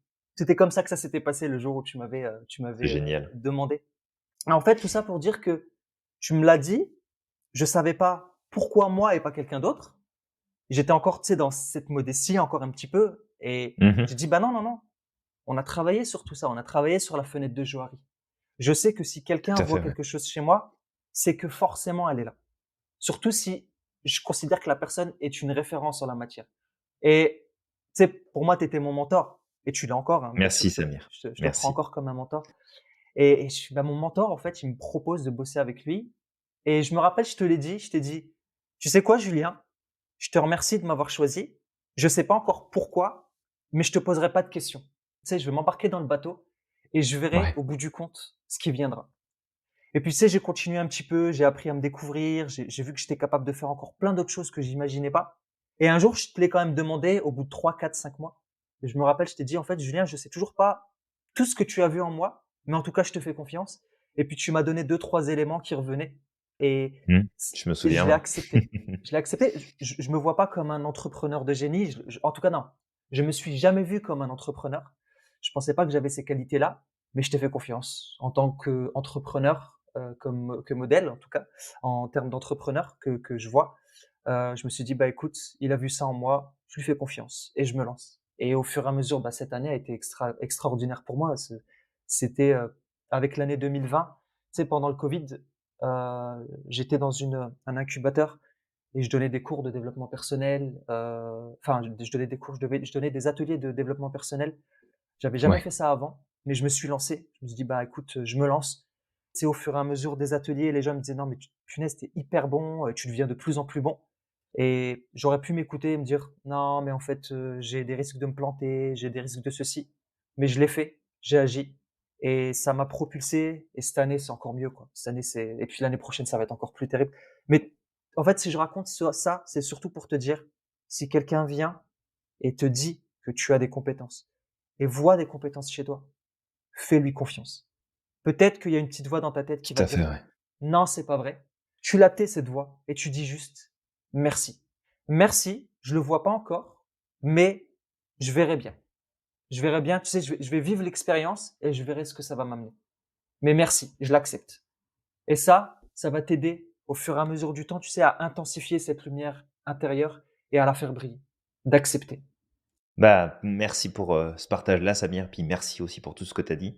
comme ça que ça s'était passé le jour où tu C'est m'avais génial. demandé. Et en fait, tout ça pour dire que tu me l'as dit, je savais pas pourquoi moi et pas quelqu'un d'autre. J'étais encore, tu sais, dans cette modestie encore un petit peu. Et Mmh mh. j'ai dit, bah non, non, non. On a travaillé sur tout ça. On a travaillé sur la fenêtre de Johari. Je sais que si quelqu'un Tout à voit fait, ouais. quelque chose chez moi, c'est que forcément elle est là. Surtout si je considère que la personne est une référence en la matière. Et tu sais, pour moi, tu étais mon mentor. Et tu l'es encore, hein, bien sûr, Merci Samir. je te prends Merci. encore comme un mentor. Et je suis, bah, mon mentor, en fait, il me propose de bosser avec lui. Et je me rappelle, je te l'ai dit, je t'ai dit, tu sais quoi, Julien, je te remercie de m'avoir choisi. Je sais pas encore pourquoi, mais je te poserai pas de questions. Tu sais, je vais m'embarquer dans le bateau et je verrai Ouais. au bout du compte ce qui viendra. Et puis, tu sais, j'ai continué un petit peu, j'ai appris à me découvrir, j'ai vu que j'étais capable de faire encore plein d'autres choses que j'imaginais pas. Et un jour, je te l'ai quand même demandé au bout de 3, 4, 5 mois. Et je me rappelle, je t'ai dit, en fait, Julien, je sais toujours pas tout ce que tu as vu en moi, mais en tout cas, je te fais confiance. Et puis, tu m'as donné 2, 3 éléments qui revenaient et Mmh. c Je me et je souviens, l'ai ouais. accepté. Je l'ai accepté. Je me vois pas comme un entrepreneur de génie. En tout cas, non. Je me suis jamais vu comme un entrepreneur. Je pensais pas que j'avais ces qualités-là, mais je t'ai fait confiance en tant qu'entrepreneur, que modèle, en tout cas, en termes d'entrepreneur que je vois. Je me suis dit: «Bah, écoute, il a vu ça en moi, je lui fais confiance et je me lance». Et au fur et à mesure, bah, cette année a été extraordinaire pour moi. C'était, avec l'année 2020, tu sais, pendant le covid, j'étais dans un incubateur et je donnais des cours de développement personnel, enfin, je donnais des cours, je donnais des ateliers de développement personnel. J'avais jamais Ouais. fait ça avant, mais je me suis lancé. Je me suis dit: «Bah, écoute, je me lance». Tu sais, au fur et à mesure des ateliers, les gens me disaient: «Non, mais punaise, tu hyper bon, tu deviens de plus en plus bon». Et j'aurais pu m'écouter et me dire: «Non, mais en fait, j'ai des risques de me planter, j'ai des risques de ceci». Mais je l'ai fait, j'ai agi et ça m'a propulsé et cette année, c'est encore mieux, quoi. Cette année, c'est et puis l'année prochaine, ça va être encore plus terrible. Mais en fait, si je raconte ça, c'est surtout pour te dire, si quelqu'un vient et te dit que tu as des compétences et voit des compétences chez toi, fais-lui confiance. Peut-être qu'il y a une petite voix dans ta tête qui Tout va à te dire: fait, ouais. «Non, c'est pas vrai». Tu la tais cette voix et tu dis juste: «Merci. Merci, je le vois pas encore, mais je verrai bien. Je verrai bien, tu sais, je vais vivre l'expérience et je verrai ce que ça va m'amener. Mais merci, je l'accepte. Et ça va t'aider au fur et à mesure du temps, tu sais, à intensifier cette lumière intérieure et à la faire briller. D'accepter. Bah, merci pour, ce partage-là, Samir, puis merci aussi pour tout ce que tu as dit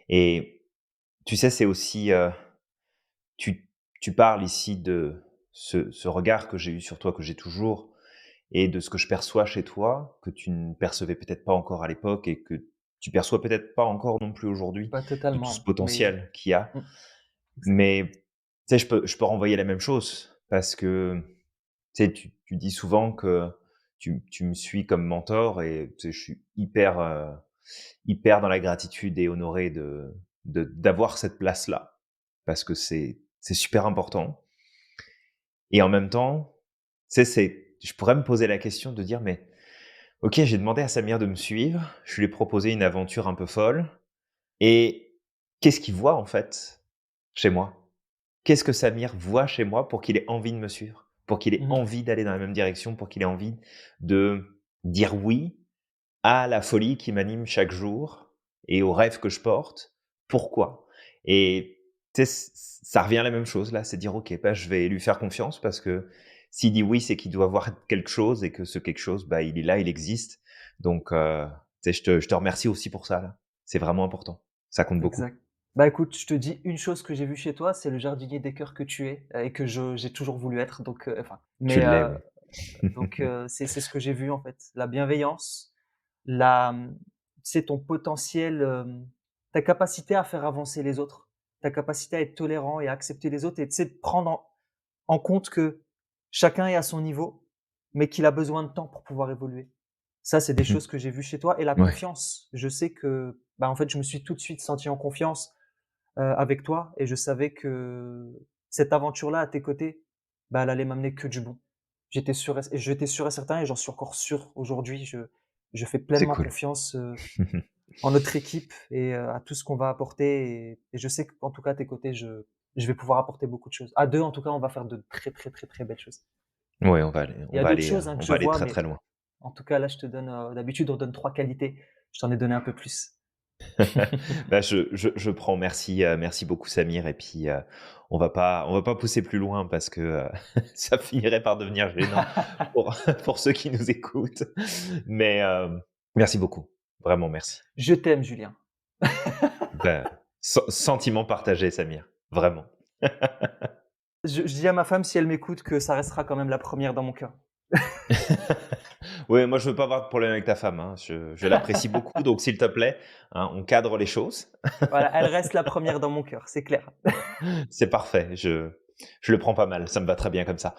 et tu sais, c'est aussi, tu tu parles ici de ce regard que j'ai eu sur toi, que j'ai toujours et de ce que je perçois chez toi, que tu ne percevais peut-être pas encore à l'époque et que tu perçois peut-être pas encore non plus aujourd'hui, Pas de tout ce totalement, mais potentiel qu'il y a. mmh, exact. Mais, tu sais, je peux renvoyer la même chose parce que, tu sais, tu dis souvent que tu me suis comme mentor et tu sais, je suis hyper dans la gratitude et honoré d'avoir cette place-là parce que c'est super important et en même temps, tu sais, je pourrais me poser la question de dire: «Mais OK, j'ai demandé à Samir de me suivre, je lui ai proposé une aventure un peu folle et qu'est-ce qu'il voit, en fait, chez moi? Qu'est-ce que Samir voit chez moi pour qu'il ait envie de me suivre? Pour qu'il ait Mmh. envie d'aller dans la même direction? Pour qu'il ait envie de dire oui à la folie qui m'anime chaque jour et aux rêves que je porte? Pourquoi?» Et tu sais, ça revient à la même chose là, c'est dire: «OK, bah, je vais lui faire confiance parce que s'il dit oui, c'est qu'il doit voir quelque chose et que ce quelque chose, bah, il est là, il existe». Donc tu sais, je te remercie aussi pour ça là. C'est vraiment important. Ça compte beaucoup. Exact. Bah, écoute, je te dis une chose que j'ai vue chez toi, c'est le jardinier des cœurs que tu es, et que j'ai toujours voulu être donc enfin Tu mais l'es, oui. c'est ce que j'ai vu, en fait. La bienveillance, la c'est ton potentiel, ta capacité à faire avancer les autres, ta capacité à être tolérant et à accepter les autres et tu sais, de prendre en compte que chacun est à son niveau, mais qu'il a besoin de temps pour pouvoir évoluer. Ça, c'est des Mmh. choses que j'ai vues chez toi et la Ouais, confiance. Je sais que, bah, en fait, je me suis tout de suite senti en confiance, avec toi et je savais que cette aventure-là à tes côtés, bah, elle allait m'amener que du bon. J'étais sûr et certain et j'en suis encore sûr aujourd'hui. Je fais c'est pleinement cool. confiance, en notre équipe et à tout ce qu'on va apporter et je sais qu'en tout cas à tes côtés, je vais pouvoir apporter beaucoup de choses. À 2 en tout cas, on va faire de très, très, très, très belles choses. Ouais, Il on y a va d'autres aller, choses, hein, que on je va aller vois, très, mais très loin. en tout cas là, je te donne, d'habitude on donne 3 qualités. Je t'en ai donné un peu plus. Bah, je prends. Merci, merci beaucoup Samir et puis, on va pas pousser plus loin parce que, ça finirait par devenir gênant pour pour ceux qui nous écoutent. Mais, merci beaucoup. Vraiment merci. Je t'aime Julien. Bah, sentiment partagé Samir, vraiment. Je dis à ma femme si elle m'écoute que ça restera quand même la première dans mon cœur. Ouais, moi je veux pas avoir de problème avec ta femme, hein. Je l'apprécie beaucoup, donc s'il te plaît, hein, on cadre les choses. Voilà, elle reste la première dans mon cœur, c'est clair. C'est parfait, je le prends pas mal, ça me va très bien comme ça.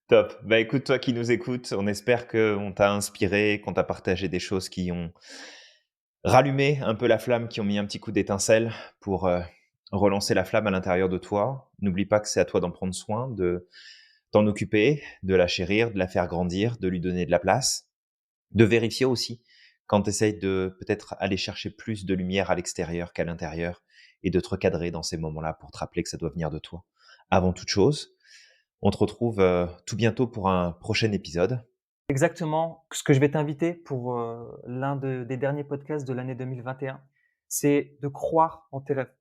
Top. Bah, écoute, toi qui nous écoutes, on espère qu'on t'a inspiré, qu'on t'a partagé des choses qui ont rallumé un peu la flamme, qui ont mis un petit coup d'étincelle pour, relancer la flamme à l'intérieur de toi. N'oublie pas que c'est à toi d'en prendre soin, de t'en occuper, de la chérir, de la faire grandir, de lui donner de la place, de vérifier aussi quand tu essayes de peut-être aller chercher plus de lumière à l'extérieur qu'à l'intérieur et de te recadrer dans ces moments-là pour te rappeler que ça doit venir de toi. Avant toute chose, on te retrouve, tout bientôt pour un prochain épisode. Exactement, ce que je vais t'inviter pour, l'un des derniers podcasts de l'année 2021, c'est de croire en tes rêves.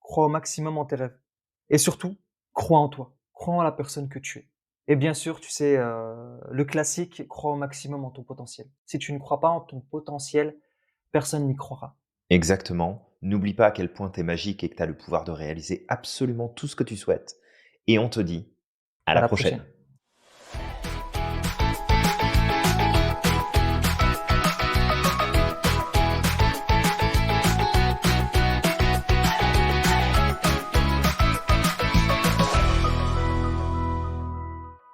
Crois au maximum en tes rêves et surtout, crois en toi. Crois en la personne que tu es et bien sûr, tu sais, le classique, crois au maximum en ton potentiel. Si tu ne crois pas en ton potentiel, personne n'y croira. Exactement. N'oublie pas à quel point tu es magique et que tu as le pouvoir de réaliser absolument tout ce que tu souhaites et on te dit à À la la prochaine. prochaine.